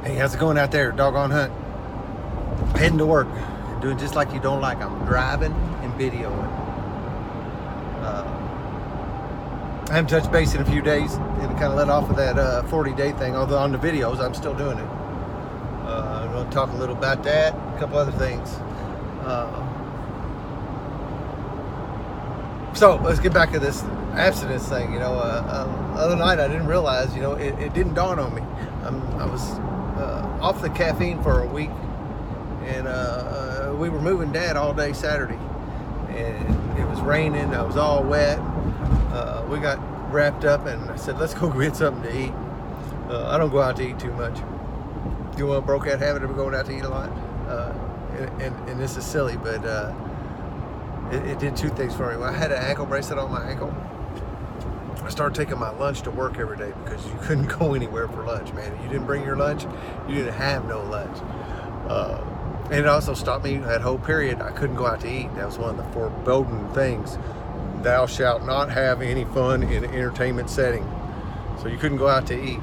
Hey, how's it going out there? Doggone hunt. Heading to work. Doing just like you don't like. I'm driving and videoing. I haven't touched base in a few days. And kind of let off of that 40-day thing. Although on the videos, I'm still doing it. I'm going to talk a little about that. A couple other things. So let's get back to this abstinence thing. You know, other night I didn't realize. You know, it didn't dawn on me. I was off the caffeine for a week, and we were moving Dad all day Saturday, and it was raining. I was all wet. We got wrapped up, and I said, "Let's go get something to eat." I don't go out to eat too much. You know, I broke that habit of going out to eat a lot, and this is silly, but it did two things for me. When I had an ankle bracelet on my ankle, I started taking my lunch to work every day because you couldn't go anywhere for lunch, man. If you didn't bring your lunch, you didn't have no lunch. And it also stopped me that whole period. I couldn't go out to eat. That was one of the foreboding things. Thou shalt not have any fun in an entertainment setting. So you couldn't go out to eat.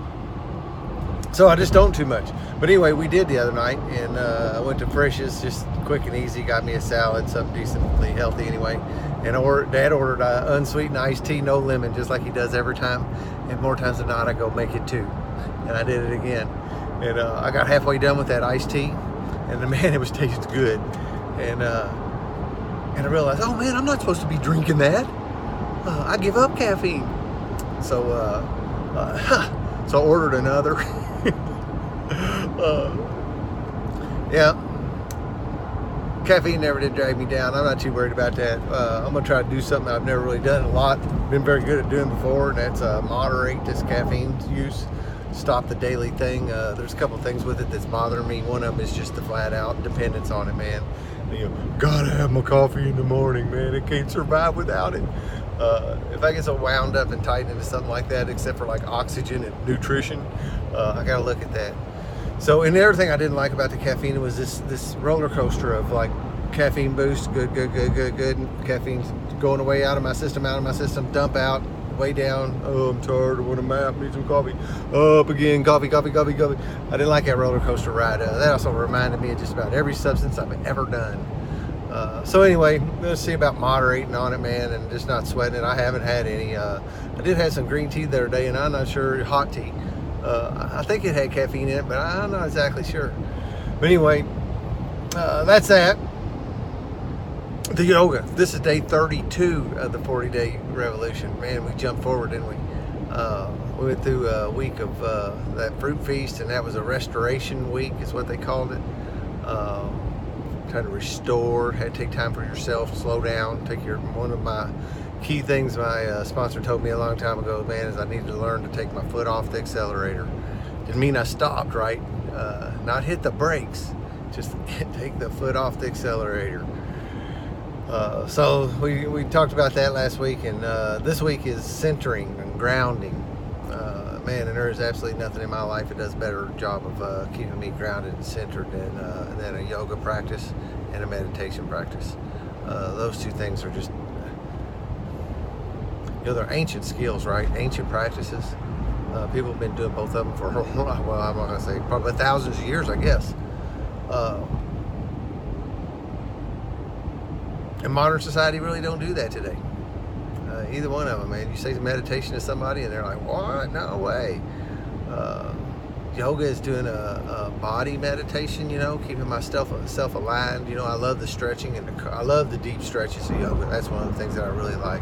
So I just don't too much. But anyway, we did the other night, and I went to Frisch's, just quick and easy, got me a salad, something decently healthy anyway. And Dad ordered unsweetened iced tea, no lemon, just like he does every time. And more times than not, I go make it two. And I did it again. And I got halfway done with that iced tea, and man, it was tasting good. And I realized, oh man, I'm not supposed to be drinking that. I give up caffeine. So I ordered another. Yeah, caffeine never did drag me down. I'm not too worried about that. I'm gonna try to do something I've never really done a lot, been very good at doing before, and that's moderate this caffeine use, stop the daily thing. There's a couple things with it that's bothering me. One of them is just the flat out dependence on it, man. You know, gotta have my coffee in the morning, man. I can't survive without it. If I get so wound up and tightened into something like that, except for like oxygen and nutrition, I gotta look at that. So, and the other thing I didn't like about the caffeine was this roller coaster of like caffeine boost, good. Caffeine's going away out of my system, dump out, way down. Oh, I'm tired, I want a nap, need some coffee. Up again, coffee. I didn't like that roller coaster ride. That also reminded me of just about every substance I've ever done. So anyway, let's see about moderating on it, man, and just not sweating it. I haven't had any. I did have some green tea the other day, and I'm not sure, hot tea. I think it had caffeine in it, but I'm not exactly sure. But anyway, that's that. The yoga. This is day 32 of the 40-day revolution. Man, we jumped forward, didn't we? We went through a week of that fruit feast, and that was a restoration week, is what they called it. Trying to restore, had to take time for yourself, slow down, one of my key things my sponsor told me a long time ago, man, is I needed to learn to take my foot off the accelerator. Didn't mean I stopped, right? Not hit the brakes, just take the foot off the accelerator. So we talked about that last week, and this week is centering and grounding. Man, and there is absolutely nothing in my life that does a better job of keeping me grounded and centered than a yoga practice and a meditation practice. Those two things are just, you know, they're ancient skills, right? Ancient practices. People have been doing both of them for, well, I'm not going to say probably thousands of years, I guess. And modern society really don't do that today. Either one of them, man. You say meditation to somebody and they're like, what? No way. Yoga is doing a body meditation, you know, keeping myself aligned. You know, I love the stretching, and I love the deep stretches of yoga. That's one of the things that I really like.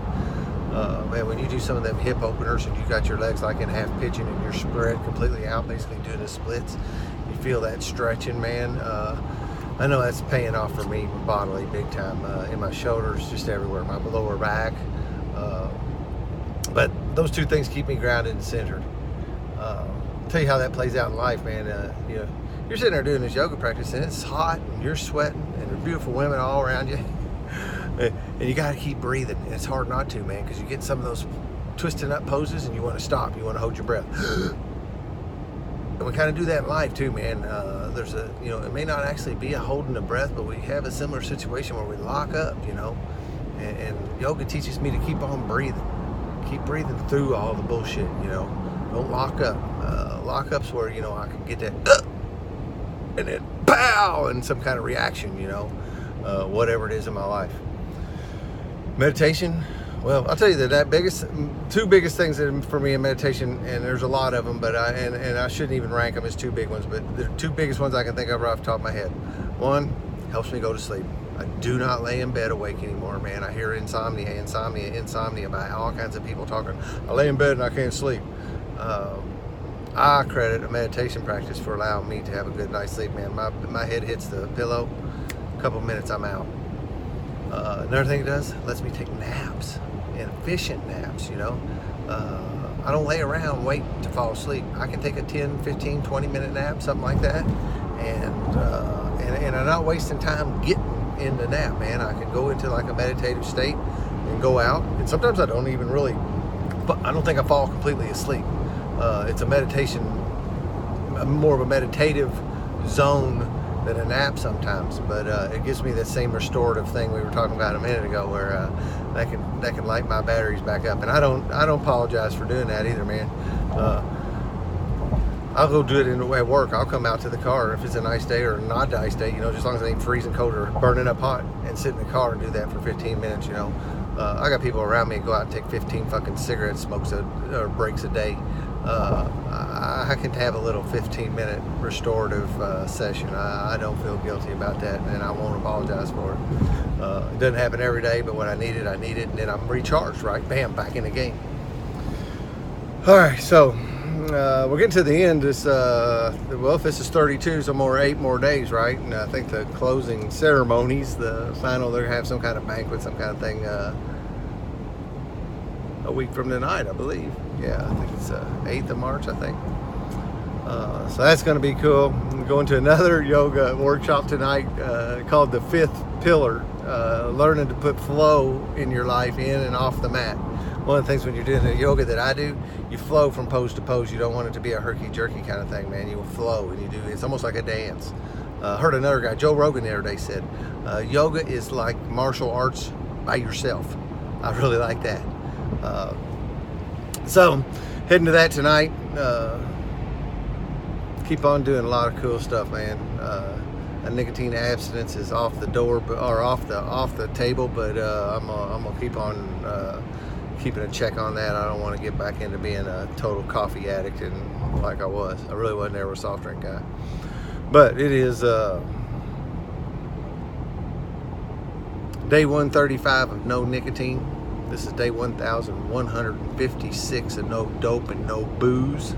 Man, when you do some of them hip openers and you got your legs like in half pitching and you're spread completely out, basically doing the splits, you feel that stretching, man. I know that's paying off for me bodily big time, in my shoulders, just everywhere, my lower back. But those two things keep me grounded and centered. I'll tell you how that plays out in life, man. You know, you're sitting there doing this yoga practice and it's hot and you're sweating and there's beautiful women all around you. And you got to keep breathing. And it's hard not to, man, because you get some of those twisting up poses and you want to stop. You want to hold your breath. And we kind of do that in life too, man. There's you know, it may not actually be a holding the breath, but we have a similar situation where we lock up, you know. And yoga teaches me to keep on breathing. Keep breathing through all the bullshit, you know. Don't lock up. Lock up's where, you know, I can get that and then pow, and some kind of reaction, whatever it is in my life. Meditation, well, I'll tell you two biggest things for me in meditation, and there's a lot of them, but I shouldn't even rank them as two big ones, but the two biggest ones I can think of right off the top of my head. One, helps me go to sleep. I do not lay in bed awake anymore, man. I hear insomnia by all kinds of people talking. I lay in bed and I can't sleep. I credit a meditation practice for allowing me to have a good night's sleep, man. My head hits the pillow, a couple minutes I'm out. Another thing it does, lets me take naps, and efficient naps, I don't lay around waiting to fall asleep. I can take a 10, 15, 20-minute nap, something like that, and I'm not wasting time getting in the nap, man. I can go into like a meditative state and go out, and sometimes I don't think I fall completely asleep. It's a meditation, more of a meditative zone than a nap sometimes, but it gives me that same restorative thing we were talking about a minute ago, where that can light my batteries back up. And I don't apologize for doing that either, man. I'll go do it at work. I'll come out to the car if it's a nice day or a not nice day, just as long as it ain't freezing cold or burning up hot, and sit in the car and do that for 15 minutes. I got people around me that go out and take 15 fucking cigarette smokes or breaks a day. I can have a little 15-minute restorative session. I don't feel guilty about that, and I won't apologize for it. It doesn't happen every day, but when I need it, and then I'm recharged, right? Bam, back in the game. All right, so we're getting to the end. This if this is 32, so 8 more days, right? And I think the closing ceremonies, the final, they're gonna have some kind of banquet, some kind of thing. A week from tonight, I believe. Yeah, I think it's 8th of March, I think. So that's going to be cool. I'm going to another yoga workshop tonight called the 5th Pillar, learning to put flow in your life, in and off the mat. One of the things when you're doing the yoga that I do, you flow from pose to pose. You don't want it to be a herky-jerky kind of thing, man. You will flow, and it's almost like a dance. Heard another guy, Joe Rogan, the other day said, yoga is like martial arts by yourself. I really like that. So heading to that tonight. Keep on doing a lot of cool stuff, man. A nicotine abstinence is off the door, or off the table, but I'm gonna keep on keeping a check on that. I don't want to get back into being a total coffee addict and like I was. I really wasn't ever a soft drink guy, but it is day 135 of no nicotine. This is day 1156 of no dope and no booze.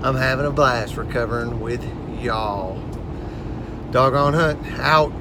I'm having a blast recovering with y'all. Doggone Hunt out.